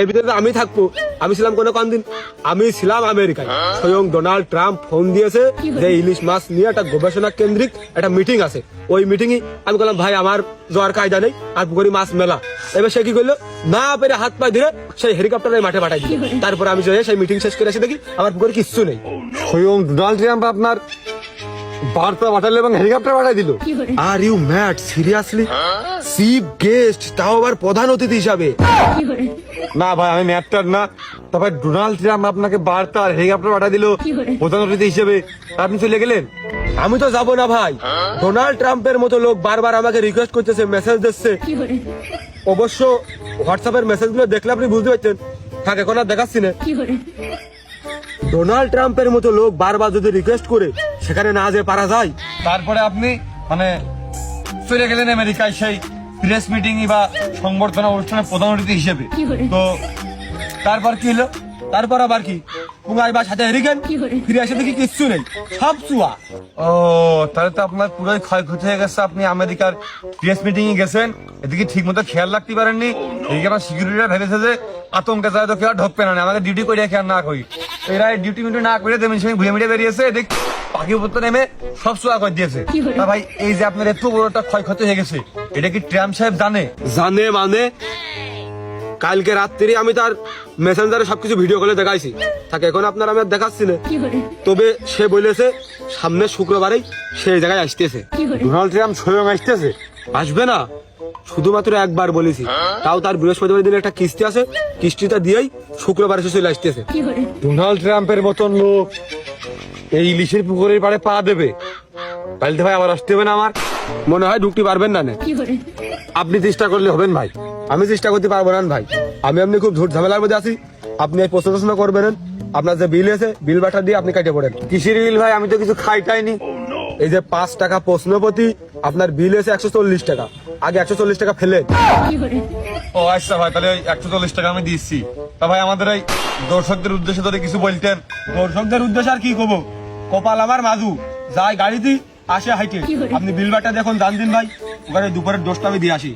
এর ভিতরে আমি থাকবো। আমি ছিলাম কোনো দিন, আমি ছিলাম আমেরিকায়। স্বয়ং ডোনাল্ড ট্রাম্প ফোন দিয়েছে যে ইলিশ মাছ নিয়ে একটা গবেষণা কেন্দ্রিক একটা মিটিং আছে। ওই মিটিং আমি বললাম ভাই আমার যাওয়ার কায়দা নেই, আর পুকুরি মাছ মেলা। এবার সে কি করলো, না পেরে হাত পা ধরে সেই হেলিকপ্টারের মাঠে পাঠাই দিল। তারপর আমি সেই মিটিং শেষ করে এসে দেখি আমার পুকুরে কিচ্ছু নেই। স্বয়ং ডোনাল্ড ট্রাম্প আপনার বার্তা পাঠালো এবং হেলিকপ্টার পাঠাই দিল। Are you mad seriously? Chief guest, তাও আবার প্রধান অতিথি হিসাবে। না ভাই আমি ম্যাপটার না, তবে ডোনাল্ড ট্রাম্প আপনাকে বার্তা আর হেলিকপ্টার পাঠাই দিল প্রধান অতিথি হিসেবে, আপনি চলে গেলেন। আমি তো যাবো না ভাই। ডোনাল্ড ট্রাম্পের মতো লোক বারবার আমাকে রিকোয়েস্ট করতেছে, মেসেজ দিচ্ছে। অবশ্য হোয়াটসঅ্যাপের মেসেজ গুলো দেখলে আপনি বুঝতে পারছেন। থাক এখন আর দেখাচ্ছি না। ডোনাল্ড ট্রাম্পের মতো লোক বারবার যদি রিকোয়েস্ট করে সেখানে না যেতে পারা যায়। তারপরে আপনি মানে চলে গেলেন আমেরিকায় সেই প্রেস মিটিং বা সংবর্ধনা অনুষ্ঠানের প্রধান অতিথি হিসেবে। তো তারপর কি হলো? তারপর আবার কি পুঙ্গাই বা সাথে হেরিকেন ফিরে আসে দেখি কিচ্ছু নেই, সব চুয়া। ও তাহলে তো আপনার পুরোই ক্ষয়ক্ষতি হয়ে গেছে। আপনি আমেরিকার প্রেস মিটিং এ গেছেন, এদিকে ঠিক মতো খেয়াল রাখতে পারেননি। এদিকে আমার সিকিউরিটিরা ভেবেছে যে আতঙ্কে যায় তো কেউ আর ঢোকবে না, আমাকে ডিউটি করে খেয়াল না করি। তো এরা ডিউটি মিউটি না করে তেমনি সময় ঘুরে মিটে বেরিয়েছে, এদিক পাখি উপর নেমে সব চুয়া করে দিয়েছে। তা ভাই এই যে আপনার এত বড় একটা ক্ষয়ক্ষতি হয়ে গেছে, এটা কি ট্রাম্প সাহেব জানে? জানে মানে কালকে রাত্রি আমি তার মেসেঞ্জারে সবকিছু ভিডিও কলে দেখাইছি। থাকে এখন আপনার আমি আর দেখাচ্ছি না। তবে সে বলেছে সামনের শুক্রবারেই সেই জায়গায় আসতেছে। ডোনাল্ড ট্রাম্প স্বয়ং আসতেছে? আসবে না, শুধুমাত্র একবার বলেছি। তাও তার বৃহস্পতিবার দিনে একটা কিস্তি আছে, কিস্তিটা দিয়েই শুক্রবার এসে চলে আসতেছে। ডোনাল্ড ট্রাম্পের মতন লোক এই ইলিশের পুকুরের পাড়ে পা দেবে, তাহলে ভাই আবার আসতে হবে না? আমার মনে হয় ঢুকতে পারবেন না। আপনি চেষ্টা করলে হবেন ভাই। আমি চেষ্টা করতে পারবো না ভাই। আমি এমনি খুব ঝুট ঝামেলার মধ্যে আছি। আপনি এই প্রশ্ন করবেন, আপনার যে বিল আছে বিল বাটা দিয়ে আপনি কাটে পড়েন। কিসের বিল ভাই? আমি তো কিছু খাইটাইনি। এই যে 5 টাকা প্রশ্নপতি, আপনার বিল এসে 140 টাকা। আগে 140 টাকা ফেলে। ও আচ্ছা ভাই, তাহলে 140 টাকা আমি দিচ্ছি। তা ভাই আমাদের এই দর্শকদের উদ্দেশ্যে ধরে কিছু বলতেন। দর্শকদের উদ্দেশ্যে আর কি কব, কপাল আমার মাজু যাই গাড়িতে আসে হাইটে। আপনি বিল বাটা দেখুন জান দিন ভাই, ওখানে দুপুরের দোষটা আমি দিয়ে আসি।